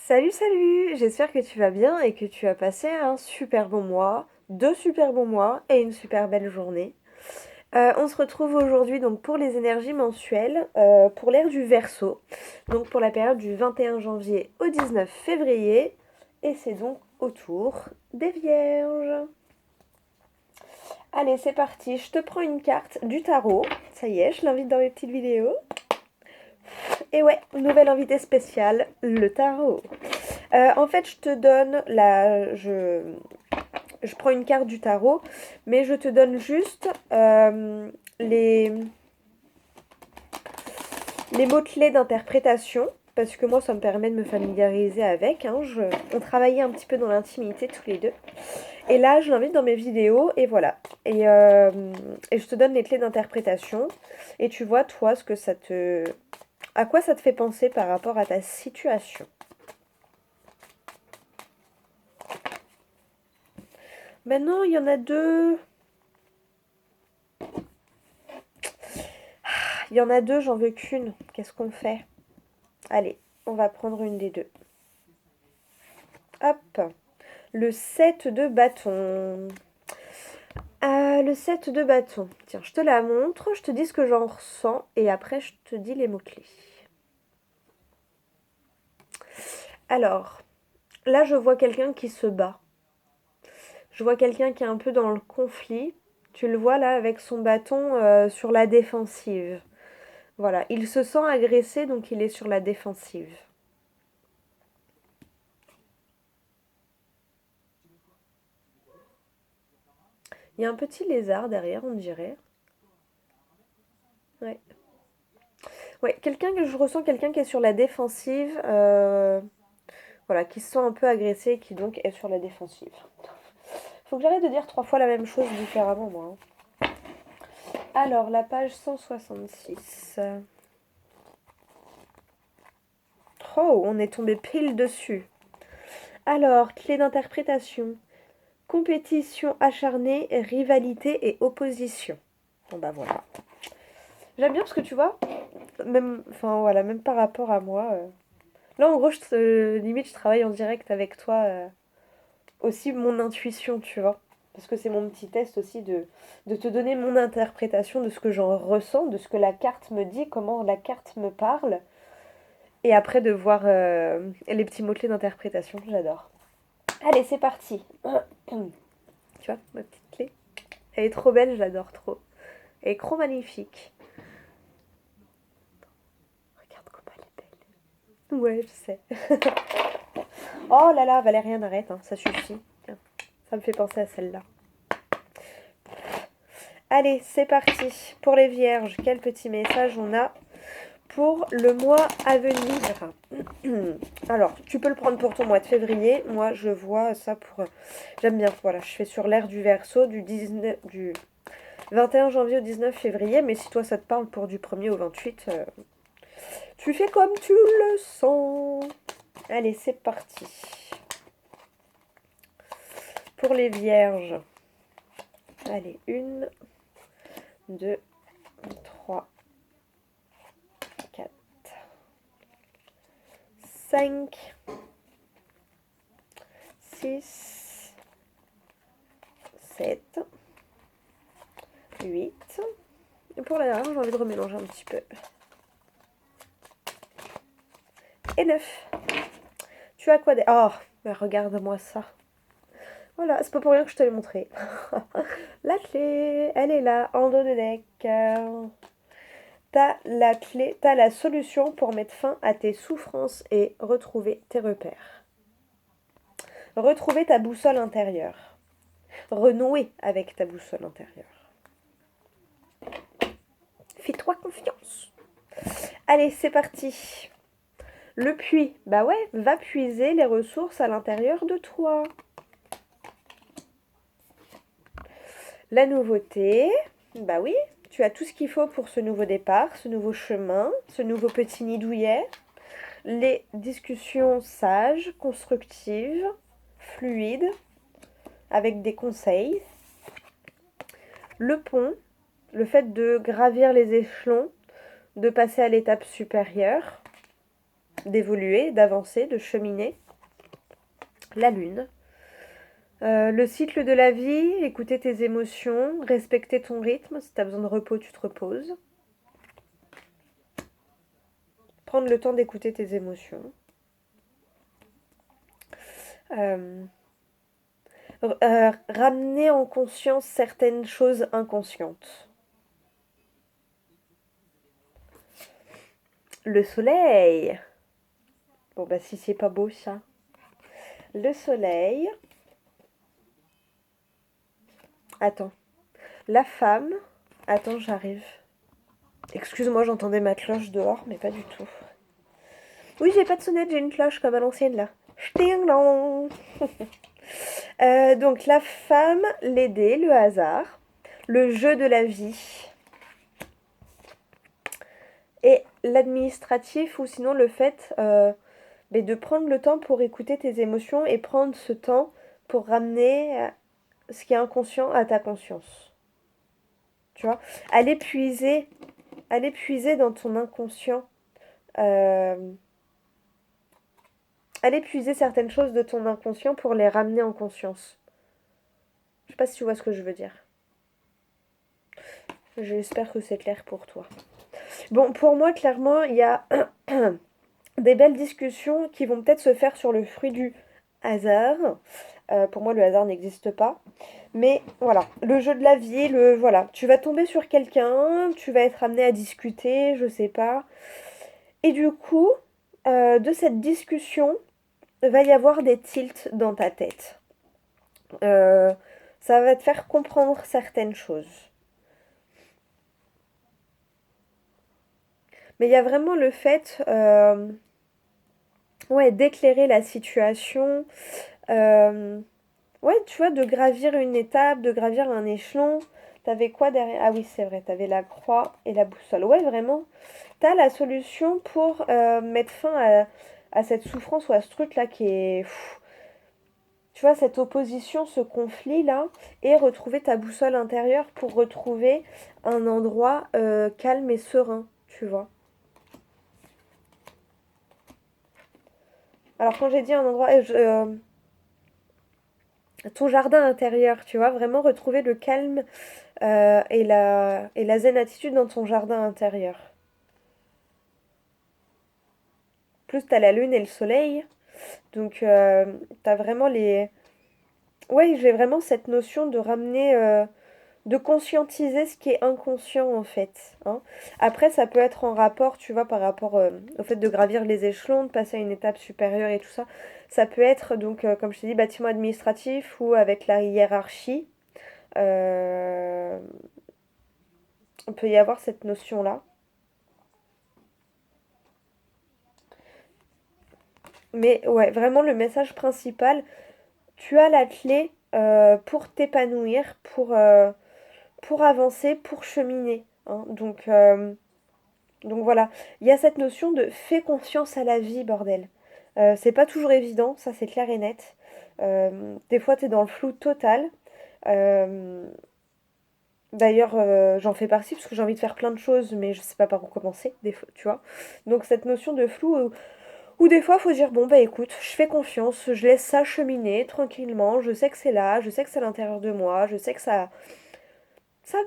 Salut, salut! J'espère que tu vas bien et que tu as passé un super bon mois, deux super bons mois et une super belle journée. On se retrouve aujourd'hui donc pour les énergies mensuelles, pour l'ère du Verseau, donc pour la période du 21 janvier au 19 février, et c'est donc au tour des Vierges. Allez, c'est parti, je te prends une carte du tarot, ça y est, je l'invite dans mes petites vidéos. Et ouais, nouvelle invitée spéciale, le tarot. En fait, je te donne je prends une carte du tarot, mais je te donne juste les mots-clés d'interprétation, parce que moi, ça me permet de me familiariser avec. Hein. On travaillait un petit peu dans l'intimité tous les deux. Et là, je l'invite dans mes vidéos, et voilà. Et je te donne les clés d'interprétation, et tu vois, toi, à quoi ça te fait penser par rapport à ta situation. Maintenant, il y en a deux. Il y en a deux, j'en veux qu'une. Qu'est-ce qu'on fait? Allez, on va prendre une des deux. Hop. Le 7 de bâton. Le 7 de bâton. Tiens, je te la montre, je te dis ce que j'en ressens et après je te dis les mots-clés. Alors, là je vois quelqu'un qui se bat. Je vois quelqu'un qui est un peu dans le conflit. Tu le vois là avec son bâton sur la défensive. Voilà, il se sent agressé donc il est sur la défensive. Il y a un petit lézard derrière, on dirait. Ouais. Ouais, quelqu'un que je ressens, quelqu'un qui est sur la défensive, voilà, qui se sent un peu agressé, qui donc est sur la défensive. Faut que j'arrête de dire trois fois la même chose différemment, moi. Hein. Alors, la page 166. Oh, on est tombé pile dessus. Alors, clé d'interprétation. Compétition acharnée, rivalité et opposition. Bon bah voilà. J'aime bien parce que tu vois, même, enfin voilà, même par rapport à moi. Là, en gros, limite, je travaille en direct avec toi. Aussi mon intuition, tu vois. Parce que c'est mon petit test aussi de te donner mon interprétation de ce que j'en ressens, de ce que la carte me dit, comment la carte me parle. Et après de voir les petits mots-clés d'interprétation, j'adore. Allez, c'est parti. Tu vois, ma petite clé. Elle est trop belle, je l'adore trop. Elle est trop magnifique. Regarde comment elle est belle. Ouais, je sais. Oh là là, Valériane, arrête, hein, ça suffit. Tiens, ça me fait penser à celle-là. Allez, c'est parti. Pour les vierges, quel petit message on a pour le mois à venir? Alors, tu peux le prendre pour ton mois de février. Moi, je vois ça pour... J'aime bien, voilà, je fais sur l'ère du Verseau du 21 janvier au 19 février. Mais si toi, ça te parle pour du 1er au 28, tu fais comme tu le sens. Allez, c'est parti. Pour les vierges. Allez, 1, 2, 3, 4, 5, 6, 7, 8. Et pour la dernière, j'ai envie de remélanger un petit peu. Et 9. Tu as quoi? Oh, mais regarde-moi ça. Voilà, c'est pas pour rien que je te l'ai montré. La clé, elle est là, en dos de deck. T'as la clé, t'as la solution pour mettre fin à tes souffrances et retrouver tes repères. Retrouver ta boussole intérieure. Renouer avec ta boussole intérieure. Fais-toi confiance. Allez, c'est parti. Le puits, bah ouais, va puiser les ressources à l'intérieur de toi. La nouveauté, bah oui, tu as tout ce qu'il faut pour ce nouveau départ, ce nouveau chemin, ce nouveau petit nid douillet. Les discussions sages, constructives, fluides, avec des conseils. Le pont, le fait de gravir les échelons, de passer à l'étape supérieure. d'évoluer, d'avancer, de cheminer. La lune. Le cycle de la vie, écouter tes émotions, respecter ton rythme. Si tu as besoin de repos, tu te reposes. Prendre le temps d'écouter tes émotions. Euh, Ramener en conscience certaines choses inconscientes. Le soleil. Bon bah si c'est pas beau ça. Le soleil. Attends. La femme. Attends, j'arrive. Excuse-moi, j'entendais ma cloche dehors, mais pas du tout. Oui, j'ai pas de sonnette, j'ai une cloche comme à l'ancienne là. Ch'ting-long. Donc la femme, l'aider, le hasard, le jeu de la vie et l'administratif ou sinon le fait mais de prendre le temps pour écouter tes émotions et prendre ce temps pour ramener ce qui est inconscient à ta conscience. Tu vois, aller puiser dans ton inconscient, euh, aller puiser certaines choses de ton inconscient pour les ramener en conscience. Je sais pas si tu vois ce que je veux dire. J'espère que c'est clair pour toi. Bon, pour moi, clairement, il y a des belles discussions qui vont peut-être se faire sur le fruit du hasard. Pour moi, le hasard n'existe pas. Mais voilà, le jeu de la vie, voilà, tu vas tomber sur quelqu'un, tu vas être amené à discuter, je sais pas. Et du coup, de cette discussion, va y avoir des tilts dans ta tête. Euh, Ça va te faire comprendre certaines choses. Mais il y a vraiment le fait, ouais, d'éclairer la situation. euh, Ouais, tu vois, de gravir une étape, de gravir un échelon. T'avais quoi derrière? Ah oui, c'est vrai, t'avais la croix et la boussole. Ouais, vraiment. T'as la solution pour mettre fin à cette souffrance ou à ce truc-là qui est... tu vois, cette opposition, ce conflit-là, et retrouver ta boussole intérieure pour retrouver un endroit calme et serein, tu vois. Alors quand j'ai dit un endroit... ton jardin intérieur, tu vois, vraiment retrouver le calme et la zen attitude dans ton jardin intérieur. Plus t'as la lune et le soleil, donc t'as vraiment les... Ouais, j'ai vraiment cette notion de ramener, de conscientiser ce qui est inconscient en fait, hein. Après, ça peut être en rapport, tu vois, par rapport au fait de gravir les échelons, de passer à une étape supérieure et tout ça. Ça peut être, donc, comme je t'ai dit, bâtiment administratif ou avec la hiérarchie. Euh, il peut y avoir cette notion-là. Mais ouais, vraiment le message principal, tu as la clé pour t'épanouir, pour avancer, pour cheminer, hein. Donc voilà, il y a cette notion de fais confiance à la vie, bordel. C'est pas toujours évident, ça c'est clair et net. Des fois, tu es dans le flou total. Euh, D'ailleurs, j'en fais partie parce que j'ai envie de faire plein de choses, mais je sais pas par où commencer, des fois, tu vois. Donc cette notion de flou ou des fois, faut dire, bon, bah écoute, je fais confiance, je laisse ça cheminer tranquillement, je sais que c'est là, je sais que c'est à l'intérieur de moi, je sais que ça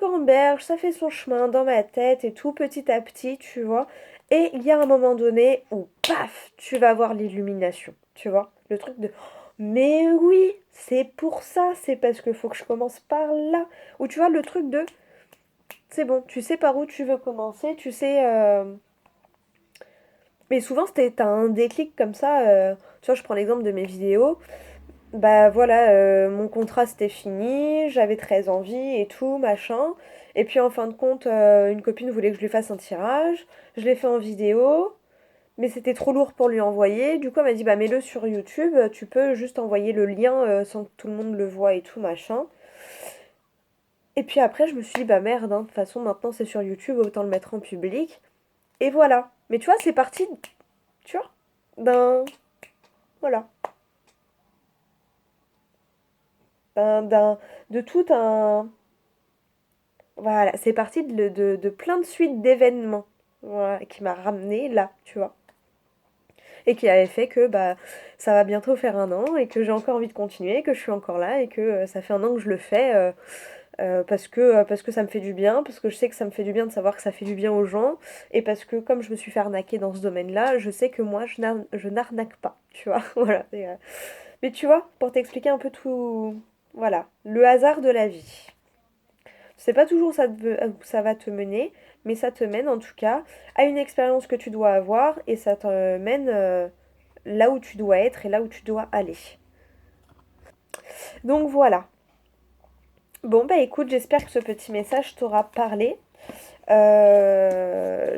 gamberge, ça fait son chemin dans ma tête et tout, petit à petit, tu vois. Et il y a un moment donné où, paf, tu vas avoir l'illumination, tu vois. Le truc de, mais oui, c'est pour ça, c'est parce qu'il faut que je commence par là. Ou tu vois, le truc de, c'est bon, tu sais par où tu veux commencer, tu sais... Mais souvent, t'as un déclic comme ça. Tu vois, je prends l'exemple de mes vidéos. Bah voilà, mon contrat c'était fini, j'avais très envie et tout, machin. Et puis en fin de compte, une copine voulait que je lui fasse un tirage. Je l'ai fait en vidéo, mais c'était trop lourd pour lui envoyer. Du coup, elle m'a dit, bah mets-le sur YouTube, tu peux juste envoyer le lien sans que tout le monde le voit et tout, machin. Et puis après, je me suis dit, bah merde, hein, de toute façon, maintenant c'est sur YouTube, autant le mettre en public. Et voilà. Mais tu vois, c'est parti, tu vois, d'un... Voilà. De tout un... Voilà, c'est parti de plein de suites d'événements, voilà, qui m'a ramené là, tu vois. et qui avait fait que bah ça va bientôt faire 1 an et que j'ai encore envie de continuer, que je suis encore là et que ça fait 1 an que je le fais parce que ça me fait du bien, parce que je sais que ça me fait du bien de savoir que ça fait du bien aux gens et parce que comme je me suis fait arnaquer dans ce domaine-là, je sais que moi je n'arnaque pas, tu vois, voilà. Mais tu vois, pour t'expliquer un peu tout, voilà, le hasard de la vie. C'est pas toujours où ça va te mener, mais ça te mène en tout cas à une expérience que tu dois avoir et ça te mène là où tu dois être et là où tu dois aller. Donc voilà. Bon bah écoute, j'espère que ce petit message t'aura parlé.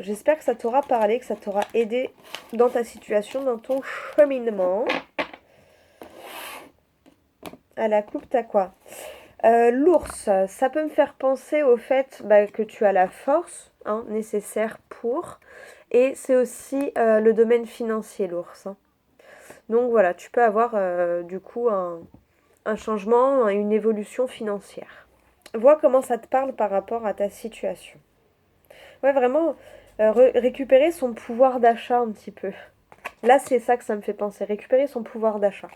J'espère que ça t'aura parlé, que ça t'aura aidé dans ta situation, dans ton cheminement. À la coupe, t'as quoi? L'ours, ça peut me faire penser au fait bah, que tu as la force hein, nécessaire pour. Et c'est aussi le domaine financier, l'ours. Hein. Donc voilà, tu peux avoir du coup un changement, une évolution financière. Vois comment ça te parle par rapport à ta situation. Ouais, vraiment, récupérer son pouvoir d'achat un petit peu. Là, c'est ça que ça me fait penser, récupérer son pouvoir d'achat.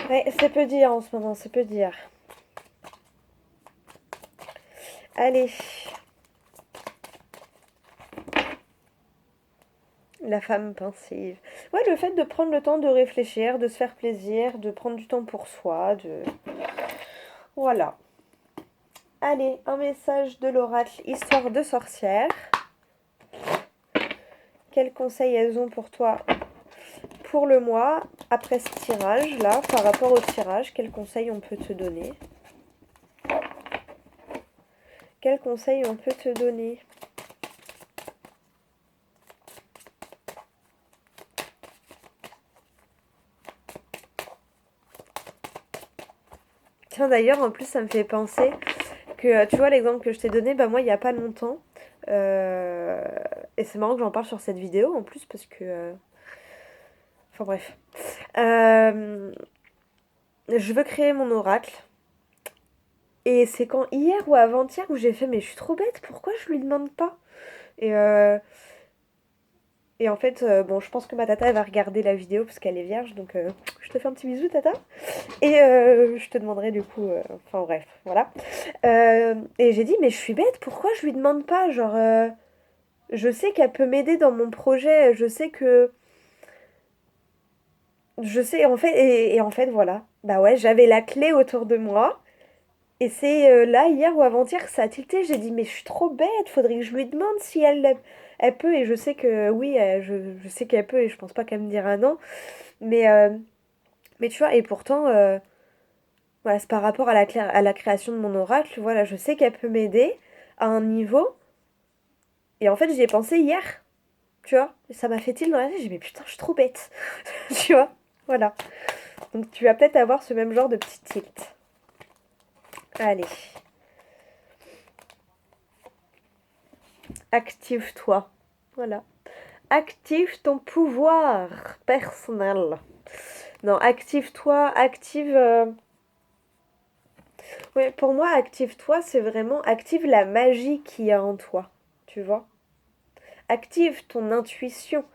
Ouais, c'est peu dire en ce moment, c'est peu dire. Allez. La femme pensive. Ouais, le fait de prendre le temps de réfléchir, de se faire plaisir, de prendre du temps pour soi, de... Voilà. Allez, un message de l'oracle Histoire de sorcière. Quels conseils elles ont pour toi pour le mois après ce tirage là, par rapport au tirage, quels conseils on peut te donner? Quels conseils on peut te donner? Tiens d'ailleurs, en plus ça me fait penser que, tu vois l'exemple que je t'ai donné, bah moi il n'y a pas longtemps, euh, et c'est marrant que j'en parle sur cette vidéo en plus parce que... Enfin bref. Euh, je veux créer mon oracle. Et c'est quand hier ou avant-hier où j'ai fait mais je suis trop bête, pourquoi je lui demande pas? Et, euh, et en fait, bon, je pense que ma tata elle va regarder la vidéo parce qu'elle est vierge, donc je te fais un petit bisou tata. Et je te demanderai du coup, enfin bref, voilà. Et j'ai dit mais je suis bête, pourquoi je lui demande pas? Genre, je sais qu'elle peut m'aider dans mon projet, je sais que... Je sais, en fait, et en fait voilà. Bah ouais, j'avais la clé autour de moi. Et c'est là, hier ou avant-hier, que ça a tilté. J'ai dit, mais je suis trop bête, faudrait que je lui demande si elle peut. Et je sais que oui, je sais qu'elle peut et je pense pas qu'elle me dira non. Mais, euh, mais tu vois, et pourtant, voilà, c'est par rapport à à la création de mon oracle. Voilà, je sais qu'elle peut m'aider à un niveau. Et en fait, j'y ai pensé hier, tu vois. Et ça m'a fait tilt dans la tête. J'ai dit, mais putain, je suis trop bête. Tu vois, voilà. Donc tu vas peut-être avoir ce même genre de petit tilt. Allez, active-toi. Voilà. Active ton pouvoir personnel. Non, active-toi, active... Ouais, pour moi, active-toi, c'est vraiment active la magie qu'il y a en toi, tu vois. Active ton intuition,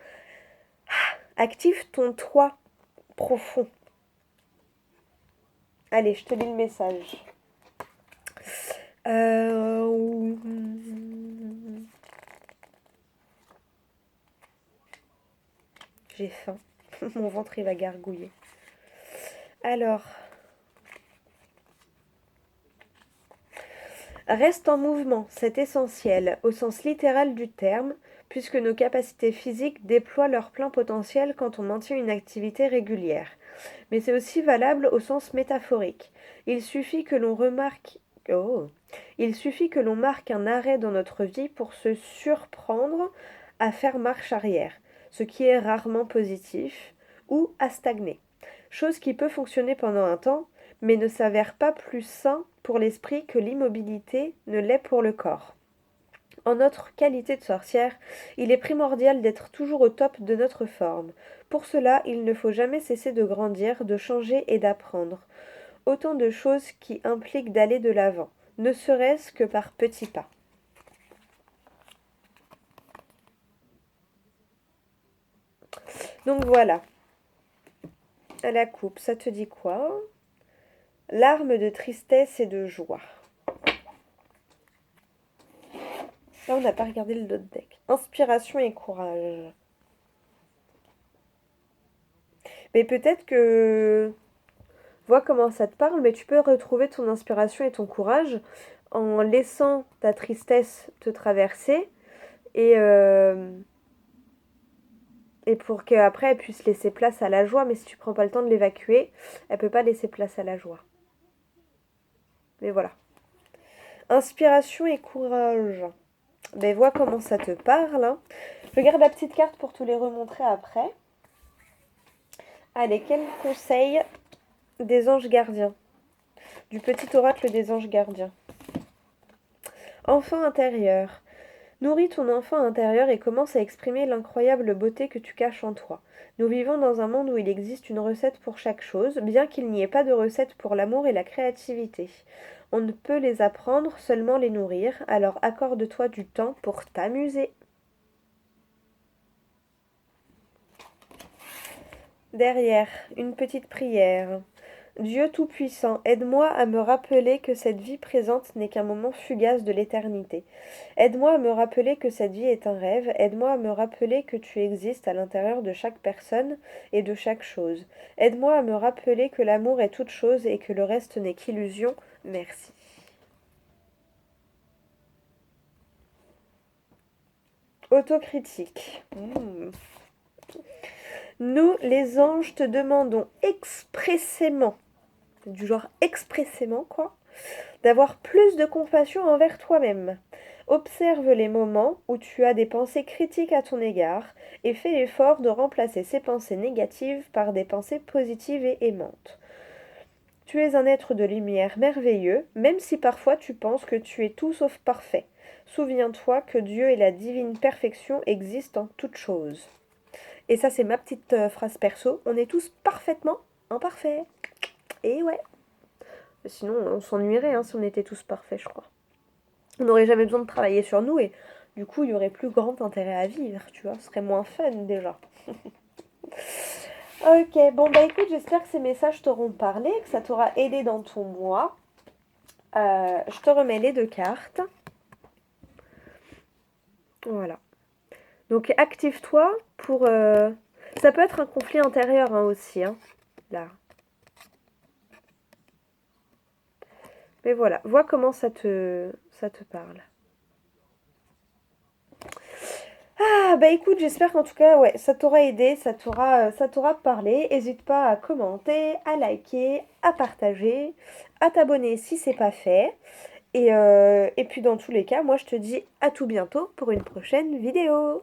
active ton toi profond. Allez, je te lis le message. Euh... J'ai faim. Mon ventre, il va gargouiller. Alors, reste en mouvement, c'est essentiel, au sens littéral du terme, puisque nos capacités physiques déploient leur plein potentiel quand on maintient une activité régulière. Mais c'est aussi valable au sens métaphorique. Il suffit que l'on remarque... Oh. Il suffit que l'on marque un arrêt dans notre vie pour se surprendre à faire marche arrière, ce qui est rarement positif, ou à stagner. Chose qui peut fonctionner pendant un temps, mais ne s'avère pas plus sain pour l'esprit que l'immobilité ne l'est pour le corps. En notre qualité de sorcière, il est primordial d'être toujours au top de notre forme. Pour cela, il ne faut jamais cesser de grandir, de changer et d'apprendre. Autant de choses qui impliquent d'aller de l'avant, ne serait-ce que par petits pas. Donc voilà. À la coupe, ça te dit quoi? Larmes de tristesse et de joie. Là, on n'a pas regardé le d'autres deck. Inspiration et courage. Mais peut-être que... Vois comment ça te parle, mais tu peux retrouver ton inspiration et ton courage en laissant ta tristesse te traverser et, et pour qu'après elle puisse laisser place à la joie. Mais si tu prends pas le temps de l'évacuer, elle peut pas laisser place à la joie. Mais voilà. Inspiration et courage. Ben vois comment ça te parle. Hein. Je garde la petite carte pour te les remontrer après. Allez, quel conseil des anges gardiens? Du petit oracle des anges gardiens. Enfant intérieur. Nourris ton enfant intérieur et commence à exprimer l'incroyable beauté que tu caches en toi. Nous vivons dans un monde où il existe une recette pour chaque chose, bien qu'il n'y ait pas de recette pour l'amour et la créativité. On ne peut les apprendre, seulement les nourrir, alors accorde-toi du temps pour t'amuser. Derrière, une petite prière. Dieu Tout-Puissant, aide-moi à me rappeler que cette vie présente n'est qu'un moment fugace de l'éternité. Aide-moi à me rappeler que cette vie est un rêve. Aide-moi à me rappeler que tu existes à l'intérieur de chaque personne et de chaque chose. Aide-moi à me rappeler que l'amour est toute chose et que le reste n'est qu'illusion. Merci. Autocritique. Nous, les anges, te demandons expressément, du genre expressément quoi, d'avoir plus de compassion envers toi-même. Observe les moments où tu as des pensées critiques à ton égard et fais l'effort de remplacer ces pensées négatives par des pensées positives et aimantes. Tu es un être de lumière merveilleux, même si parfois tu penses que tu es tout sauf parfait. Souviens-toi que Dieu et la divine perfection existent en toutes choses. Et ça, c'est ma petite phrase perso. On est tous parfaitement imparfaits. Et ouais. Sinon, on s'ennuierait hein, si on était tous parfaits, je crois. On n'aurait jamais besoin de travailler sur nous et du coup, il y aurait plus grand intérêt à vivre, tu vois. Ce serait moins fun déjà. Ok, bon bah écoute, j'espère que ces messages t'auront parlé, que ça t'aura aidé dans ton mois. Je te remets les 2 cartes. Voilà. Donc active-toi pour... Ça peut être un conflit intérieur hein, aussi, hein, là. Mais voilà, vois comment ça te parle. Ah bah écoute, j'espère qu'en tout cas, ouais, ça t'aura aidé, ça t'aura parlé. N'hésite pas à commenter, à liker, à partager, à t'abonner si c'est pas fait. Et puis dans tous les cas, moi je te dis à tout bientôt pour une prochaine vidéo.